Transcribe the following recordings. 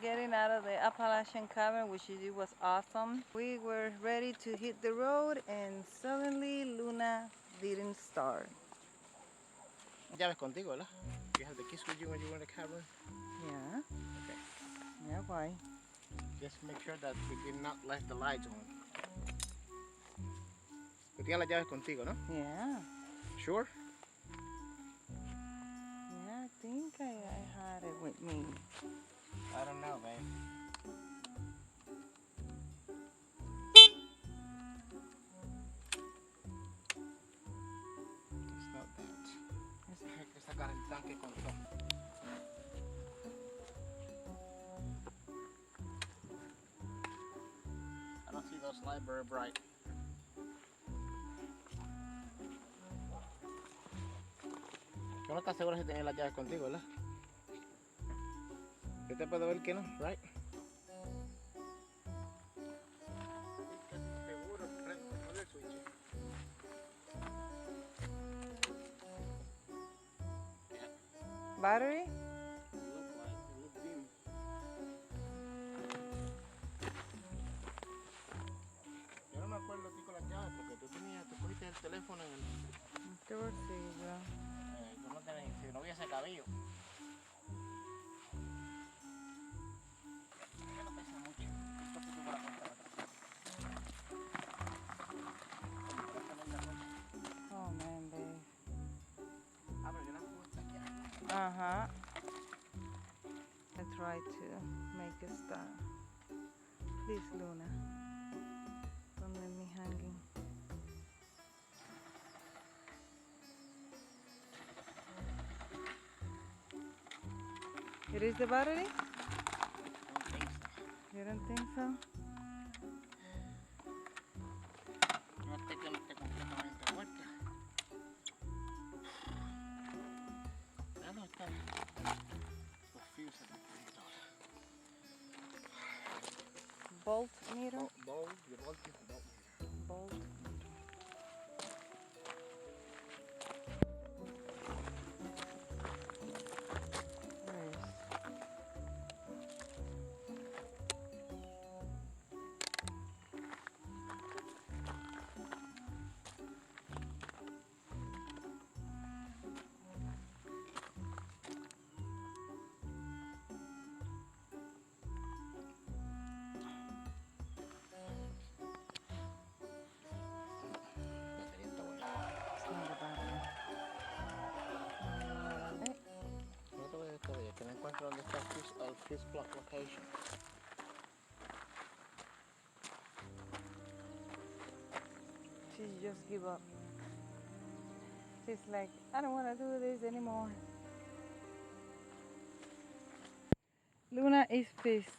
getting out of the Appalachian Cavern, which it was awesome. We were ready to hit the road, and suddenly Luna didn't start. Llaves contigo, ¿verdad? You have the keys with you when you were in the cavern? Yeah. Okay. Yeah, why? Just make sure that we did not left the lights on. Tú tienes las llaves contigo, ¿no? Yeah. Sure? Yeah, I think I had it with me. I don't know, babe. It's not that. Hay que sacar el tanque con todo. I don't see those lights very bright. Tú no estás seguro si tienes las llaves contigo, ¿verdad? Yo te puedo ver que no, right? Casi seguro, prende el switch. Battery? Look dim. Yo no me acuerdo a ti con las llaves porque tú cogiste el teléfono en el... Qué bolsillo. Tú no tenés, si no hubiese cabello. Ya no pesa mucho. Esto fue para comprar otra. Oh man, babe. Ah, pero yo la puedo saquear. Uh-huh. I tried to make a stop. Please, Luna. Don't leave me hanging. It is the battery? You don't think so? No esté que no esté completamente muerta. Ya no está. Los fuses aquí. Bolt meter? Bolt, your bolt is bolt. Bolt. Que no encuentro dónde está el fuse plug location. She just give up. She's like, I don't want to do this anymore. Luna is pissed.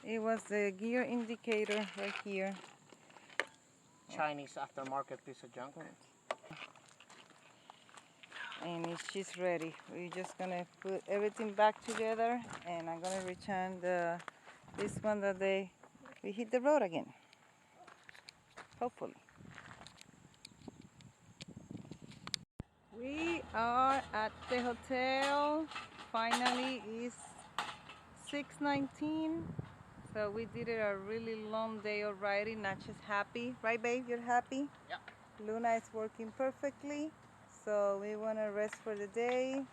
It was the gear indicator right here. Chinese aftermarket piece of junk. And she's ready. We're just gonna put everything back together, and I'm gonna return this one that we hit the road again. Hopefully. We are at the hotel. Finally, it's 6:19. So we did it a really long day of riding. Nacho's happy, right, babe? You're happy? Yeah. Luna is working perfectly. So we want to rest for the day.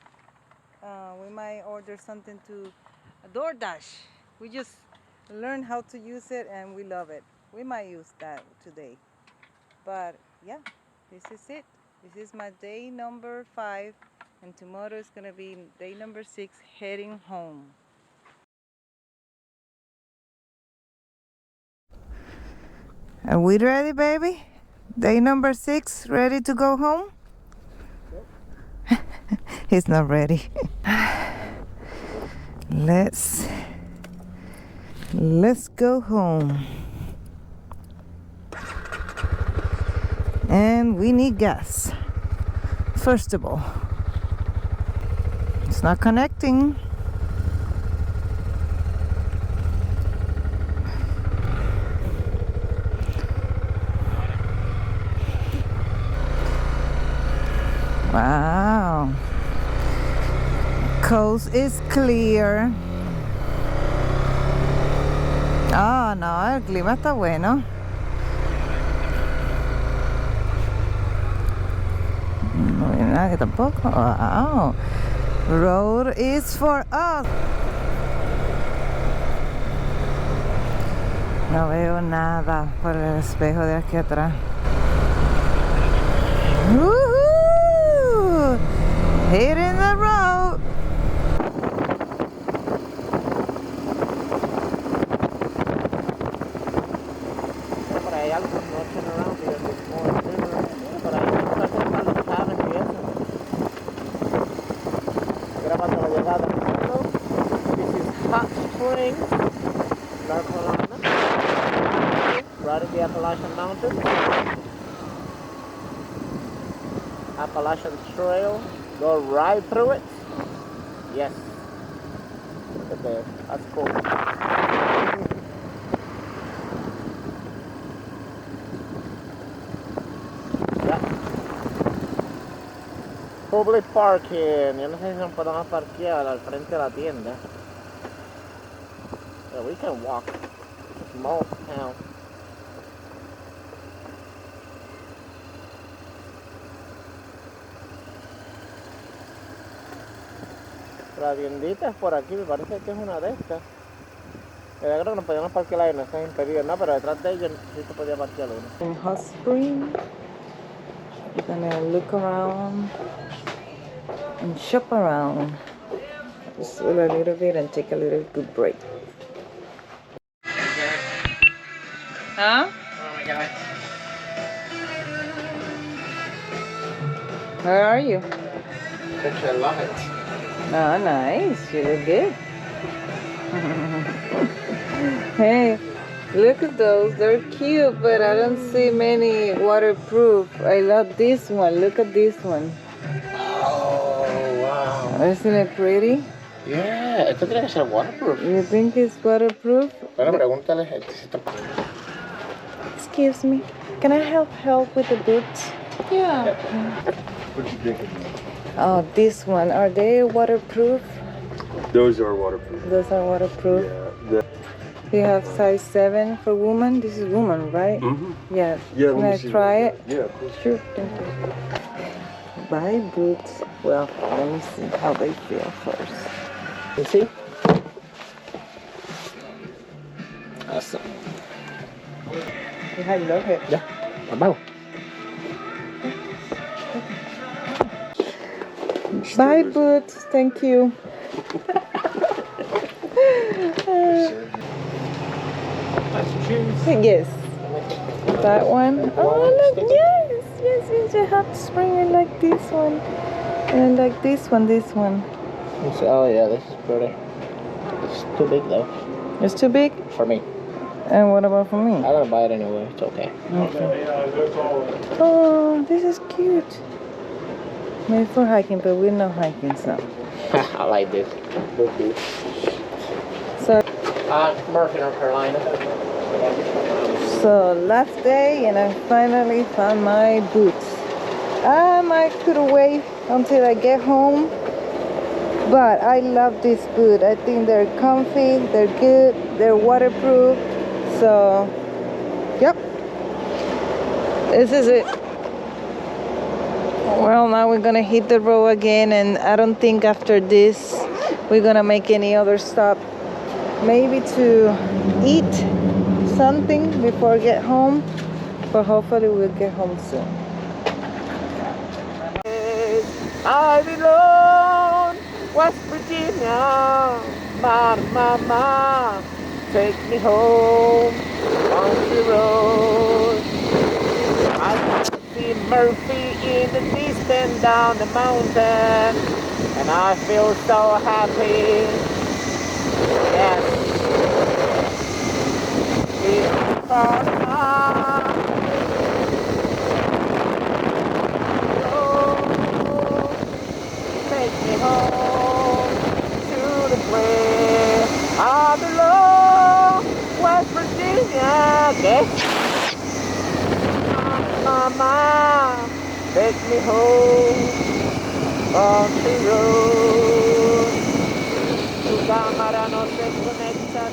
We might order something to DoorDash. We just learned how to use it and we love it. We might use that today. But yeah, this is it. This is my day number 5, and tomorrow is gonna be day number 6, heading home. Are we ready, baby? Day number 6, ready to go home? He's not ready. Let's go home. And we need gas. First of all, it's not connecting. Wow. Coast is clear. Oh, no, el clima está bueno. No hay nada tampoco. Wow. Road is for us. No veo nada por el espejo de aquí atrás. Woohoo! Hitting the road. Por ahí algo, no turn around because it's more river. Por ahí está cerca de los cabins y eso. Grabando la llegada. Hello. This is Hot Springs, North Carolina. Right in the Appalachian Mountains. Appalachian Trail. Go right through it. Yes. Look at there. That's cool. Yeah. Public parking. Yo no sé si nos podemos parquear al frente de la tienda. Yeah, we can walk. It's a small town. La tiendita es por aquí, me parece que es una de estas. Yo creo que nos podíamos parquear ahí, no está impedido, no, pero detrás de ellos sí se podía parquear uno. In Hot Spring, we're gonna look around and shop around. Just a little bit and take a little good break. Huh? Oh my God. Where are you? I love it. Oh, nice. You look good. Hey, look at those. They're cute, but I don't see many waterproof. I love this one. Look at this one. Oh, wow. Isn't it pretty? Yeah, esto tiene que ser waterproof. You think it's waterproof? Bueno, pregúntale si está... Excuse me. Can I help with the boots? Yeah. What you drinking? Oh, this one. Are they waterproof? Those are waterproof. Those are waterproof. Yeah. You have size 7 for woman. This is woman, right? Mm-hmm. Yeah. Yeah. Can I try it? Yeah, of course. Sure. Thank you. Buy boots. Well, let me see how they feel first. You see? Awesome. I love it. Ya, vamos. Buy boots. Thank you. Yes. That one. Oh, look. Yes. You have to spring it like this one. And like this one. Oh yeah, this is pretty. It's too big though. It's too big? For me. And what about for me? I'm gonna buy it anyway, it's okay. Oh, this is cute. Maybe for hiking, but we're not hiking, so. I like this. So, Murphy, North Carolina. So last day, and I finally found my boots. I could wait until I get home, but I love this boot. I think they're comfy, they're good, they're waterproof. So, yep, this is it. Well, now we're gonna hit the road again, and I don't think after this we're gonna make any other stop. Maybe to eat something before I get home, but hopefully we'll get home soon. I belong West Virginia, mama, take me home on the road. I can see Murphy in the distance down the mountain, and I feel so happy. Yes. It's far enough. Take me home to the place I belong, West Virginia. Okay. Mama, take me home on the road. Tu cámara no se conecta,